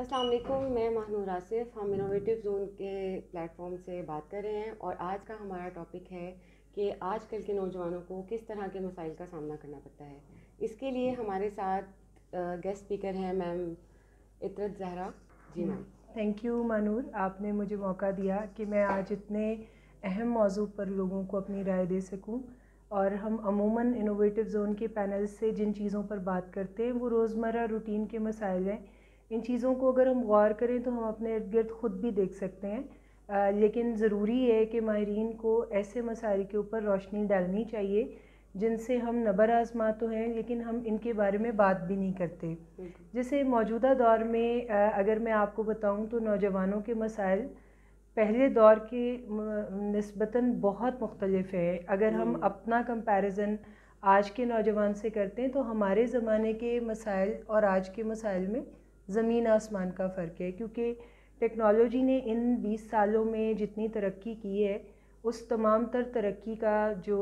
अस्सलाम वालेकुम, मैं महानूर आसिफ। हम इनोवेटिव जोन के प्लेटफॉर्म से बात कर रहे हैं और आज का हमारा टॉपिक है कि आजकल के नौजवानों को किस तरह के मसाइल का सामना करना पड़ता है। इसके लिए हमारे साथ गेस्ट स्पीकर हैं मैम इतरत ज़हरा। जी मैम। थैंक यू मानूर, आपने मुझे मौका दिया कि मैं आज इतने अहम मौजू पर लोगों को अपनी राय दे सकूं। और हम अमूमन इनोवेटिव जोन के पैनल से जिन चीज़ों पर बात करते हैं वो रोज़मर्रा रूटीन के मसाइल हैं। इन चीज़ों को अगर हम गौर करें तो हम अपने इर्द गिर्द ख़ुद भी देख सकते हैं, लेकिन ज़रूरी है कि माहिरीन को ऐसे मसाइल के ऊपर रोशनी डालनी चाहिए जिनसे हम नबर आज़मा तो हैं लेकिन हम इनके बारे में बात भी नहीं करते। जैसे मौजूदा दौर में अगर मैं आपको बताऊं तो नौजवानों के मसाइल पहले दौर के निस्बतन बहुत मुख्तलिफ है। अगर हम अपना कंपैरिजन आज के नौजवान से करते हैं तो हमारे ज़माने के मसाइल और आज के मसाइल में ज़मीन आसमान का फ़र्क है, क्योंकि टेक्नोलॉजी ने इन 20 सालों में जितनी तरक्की की है उस तमाम तर तरक्की का जो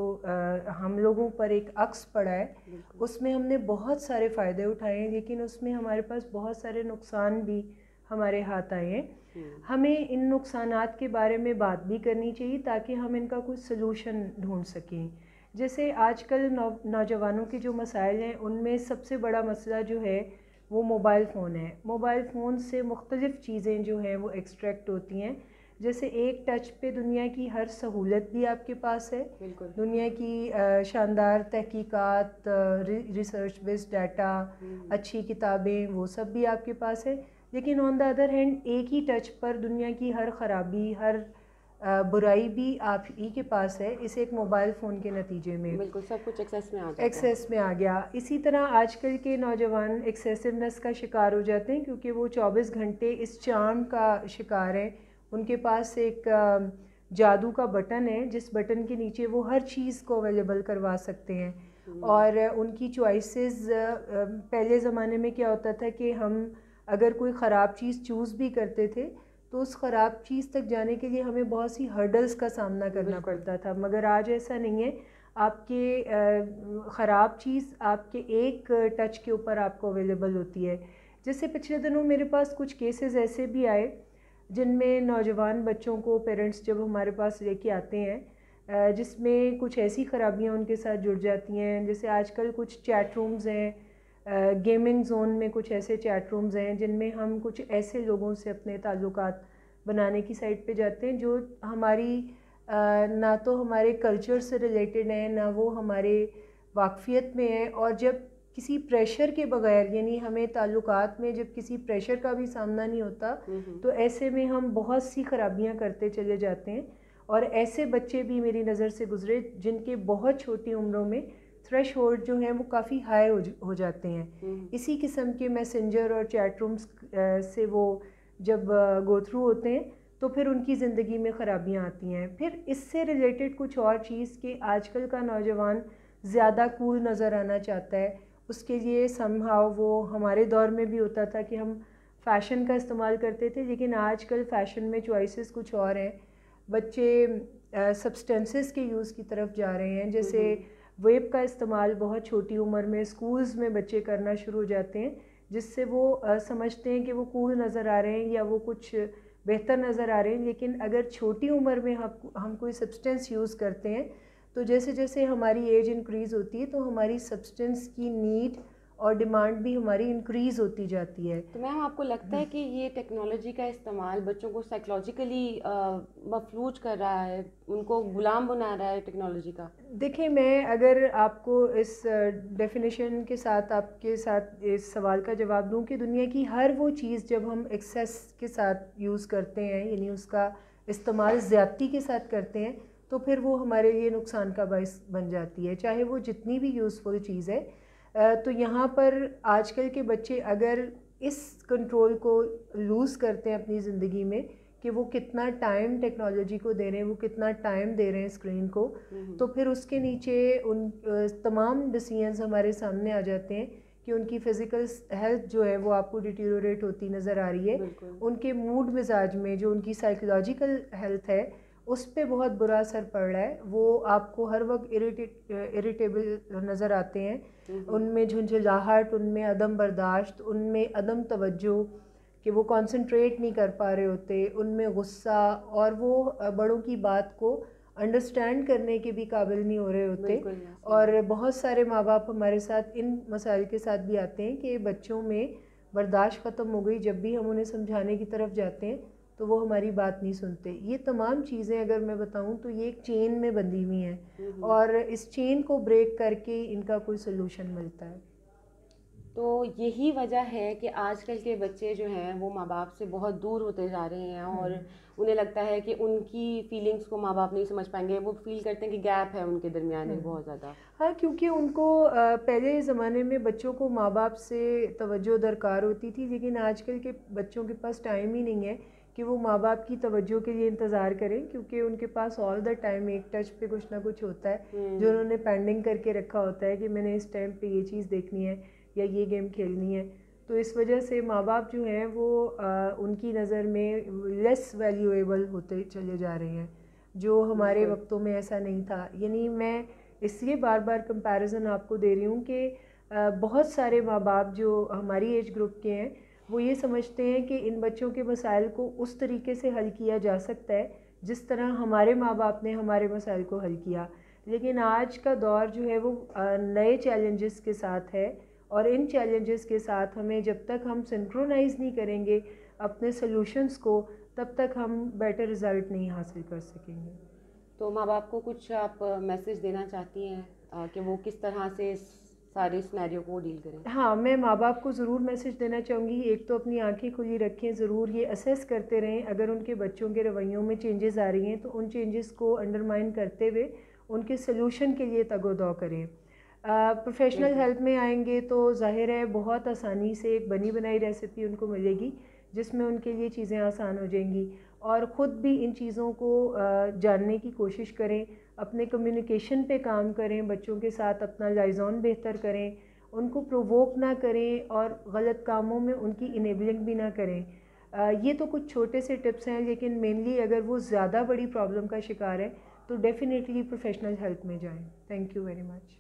हम लोगों पर एक अक्स पड़ा है उसमें हमने बहुत सारे फ़ायदे उठाए हैं, लेकिन उसमें हमारे पास बहुत सारे नुकसान भी हमारे हाथ आए हैं। हमें इन नुकसानात के बारे में बात भी करनी चाहिए ताकि हम इनका कुछ सलूशन ढूंढ सकें। जैसे आजकल नौजवानों के जो मसाइल हैं उनमें सबसे बड़ा मसला जो है वो मोबाइल फ़ोन है। मोबाइल फ़ोन से मुख्तलिफ़ चीज़ें जो हैं वो एक्सट्रैक्ट होती हैं। जैसे एक टच पे दुनिया की हर सहूलत भी आपके पास है, दुनिया की शानदार तहकीकात, रिसर्च बेस्ड डाटा, अच्छी किताबें, वो सब भी आपके पास है। लेकिन ऑन द अदर हैंड एक ही टच पर दुनिया की हर ख़राबी, हर बुराई भी आप ही के पास है इस एक मोबाइल फ़ोन के नतीजे में। बिल्कुल, सब कुछ एक्सेस में आ जाता है। एक्सेस में आ गया। इसी तरह आजकल के नौजवान एक्सेसिवनेस का शिकार हो जाते हैं क्योंकि वो 24 घंटे इस चार्म का शिकार हैं। उनके पास एक जादू का बटन है जिस बटन के नीचे वो हर चीज़ को अवेलेबल करवा सकते हैं। और उनकी चॉइसेस, पहले ज़माने में क्या होता था कि हम अगर कोई ख़राब चीज़ चूज़ भी करते थे तो उस ख़राब चीज़ तक जाने के लिए हमें बहुत सी हर्डल्स का सामना करना पड़ता था, मगर आज ऐसा नहीं है। आपके ख़राब चीज़ आपके एक टच के ऊपर आपको अवेलेबल होती है। जैसे पिछले दिनों मेरे पास कुछ केसेस ऐसे भी आए जिनमें नौजवान बच्चों को पेरेंट्स जब हमारे पास लेके आते हैं जिसमें कुछ ऐसी ख़राबियाँ उनके साथ जुड़ जाती हैं। जैसे आजकल कुछ चैट रूम्स हैं, गेमिंग जोन में कुछ ऐसे चैट रूम्स हैं जिनमें हम कुछ ऐसे लोगों से अपने ताल्लुकात बनाने की साइड पे जाते हैं जो हमारी ना तो हमारे कल्चर से रिलेटेड हैं ना वो हमारे वाकफ़ियत में है। और जब किसी प्रेशर के बगैर, यानी हमें ताल्लुकात में जब किसी प्रेशर का भी सामना नहीं होता तो ऐसे में हम बहुत सी ख़राबियाँ करते चले जाते हैं। और ऐसे बच्चे भी मेरी नज़र से गुज़रे जिनके बहुत छोटी उम्रों में थ्रेश होल्ड जो हैं वो काफ़ी हाई हो जाते हैं। इसी किस्म के मैसेंजर और चैट रूम्स से वो जब गो थ्रू होते हैं तो फिर उनकी ज़िंदगी में ख़राबियाँ आती हैं। फिर इससे रिलेटेड कुछ और चीज़ कि आजकल का नौजवान ज़्यादा कूल नज़र आना चाहता है। उसके लिए समहाउ वो हमारे दौर में भी होता था कि हम फ़ैशन का इस्तेमाल करते थे, लेकिन आजकल फ़ैशन में चॉइसेस कुछ और हैं। बच्चे सब्सटेंसेस के यूज़ की तरफ जा रहे हैं। जैसे वेब का इस्तेमाल बहुत छोटी उम्र में स्कूल्स में बच्चे करना शुरू हो जाते हैं, जिससे वो समझते हैं कि वो कूल नज़र आ रहे हैं या वो कुछ बेहतर नज़र आ रहे हैं। लेकिन अगर छोटी उम्र में हम कोई सब्सटेंस यूज़ करते हैं तो जैसे जैसे हमारी एज इंक्रीज़ होती है तो हमारी सब्सटेंस की नीड और डिमांड भी हमारी इंक्रीज़ होती जाती है। तो मैम, आपको लगता है कि ये टेक्नोलॉजी का इस्तेमाल बच्चों को साइकोलॉजिकली मफलूज कर रहा है, उनको गुलाम बना रहा है टेक्नोलॉजी का? देखिए, मैं अगर आपको इस डेफिनेशन के साथ आपके साथ इस सवाल का जवाब दूं कि दुनिया की हर वो चीज़ जब हम एक्सेस के साथ यूज़ करते हैं, यानी उसका इस्तेमाल ज़्यादती के साथ करते हैं, तो फिर वो हमारे लिए नुकसान का बायस बन जाती है, चाहे वो जितनी भी यूज़फुल चीज़ है। तो यहाँ पर आजकल के बच्चे अगर इस कंट्रोल को लूज़ करते हैं अपनी ज़िंदगी में कि वो कितना टाइम टेक्नोलॉजी को दे रहे हैं, वो कितना टाइम दे रहे हैं स्क्रीन को, तो फिर उसके नीचे उन तमाम डिसीजंस हमारे सामने आ जाते हैं कि उनकी फ़िज़िकल हेल्थ जो है वो आपको डिटीरियोरेट होती नज़र आ रही है। उनके मूड मिजाज में जो उनकी साइकोलॉजिकल हेल्थ है उस पर बहुत बुरा असर पड़ रहा है। वो आपको हर वक्त इरिटेबल नज़र आते हैं, उनमें झुंझलाहट, उनमें अदम बर्दाश्त, उनमें अदम तवज्जो, कि वो कंसंट्रेट नहीं कर पा रहे होते, उनमें गुस्सा, और वो बड़ों की बात को अंडरस्टैंड करने के भी काबिल नहीं हो रहे होते। और बहुत सारे माँ बाप हमारे साथ इन मसाइल के साथ भी आते हैं कि बच्चों में बर्दाश्त ख़त्म हो गई, जब भी हम उन्हें समझाने की तरफ जाते हैं तो वो हमारी बात नहीं सुनते। ये तमाम चीज़ें अगर मैं बताऊं तो ये एक चेन में बंधी हुई हैं और इस चेन को ब्रेक करके इनका कोई सलूशन मिलता है। तो यही वजह है कि आजकल के बच्चे जो हैं वो माँ बाप से बहुत दूर होते जा रहे हैं और उन्हें लगता है कि उनकी फीलिंग्स को माँ बाप नहीं समझ पाएंगे। वो फील करते हैं कि गैप है उनके दरमियान बहुत ज़्यादा। हाँ, क्योंकि उनको पहले ज़माने में बच्चों को माँ बाप से तवज्जो दरकार होती थी, लेकिन आजकल के बच्चों के पास टाइम ही नहीं है कि वो माँ बाप की तवज्जो के लिए इंतज़ार करें, क्योंकि उनके पास ऑल द टाइम एक टच पे कुछ ना कुछ होता है जो उन्होंने पेंडिंग करके रखा होता है कि मैंने इस टाइम पे ये चीज़ देखनी है या ये गेम खेलनी है। तो इस वजह से माँ बाप जो हैं वो उनकी नज़र में लेस वैल्यूएबल होते चले जा रहे हैं, जो हमारे वक्तों में ऐसा नहीं था। यानी मैं इसलिए बार बार कंपैरिजन आपको दे रही हूँ कि बहुत सारे माँ बाप जो हमारी एज ग्रुप के हैं वो ये समझते हैं कि इन बच्चों के मसाइल को उस तरीके से हल किया जा सकता है जिस तरह हमारे माँ बाप ने हमारे मसाइल को हल किया। लेकिन आज का दौर जो है वो नए चैलेंजेस के साथ है, और इन चैलेंजेस के साथ हमें जब तक हम सिंक्रोनाइज़ नहीं करेंगे अपने सॉल्यूशंस को, तब तक हम बेटर रिज़ल्ट नहीं हासिल कर सकेंगे। तो माँ बाप को कुछ आप मैसेज देना चाहती हैं कि वो किस तरह से सारे सिनेरियो को डील करें? हाँ, मैं माँ बाप को ज़रूर मैसेज देना चाहूँगी। एक तो अपनी आंखें खुली रखें, ज़रूर ये असेस करते रहें अगर उनके बच्चों के रवैयों में चेंजेस आ रही हैं तो उन चेंजेस को अंडरमाइन करते हुए उनके सलूशन के लिए तगोदौ करें। प्रोफेशनल हेल्प में आएंगे तो ज़ाहिर है बहुत आसानी से एक बनी बनाई रेसिपी उनको मिलेगी जिसमें उनके लिए चीज़ें आसान हो जाएंगी, और ख़ुद भी इन चीज़ों को जानने की कोशिश करें, अपने कम्युनिकेशन पे काम करें, बच्चों के साथ अपना लाइज़ॉन बेहतर करें, उनको प्रोवोक ना करें और गलत कामों में उनकी इनेबलिंग भी ना करें। ये तो कुछ छोटे से टिप्स हैं, लेकिन मेनली अगर वो ज़्यादा बड़ी प्रॉब्लम का शिकार है तो डेफ़िनेटली प्रोफेशनल हेल्प में जाएं। Thank you very much.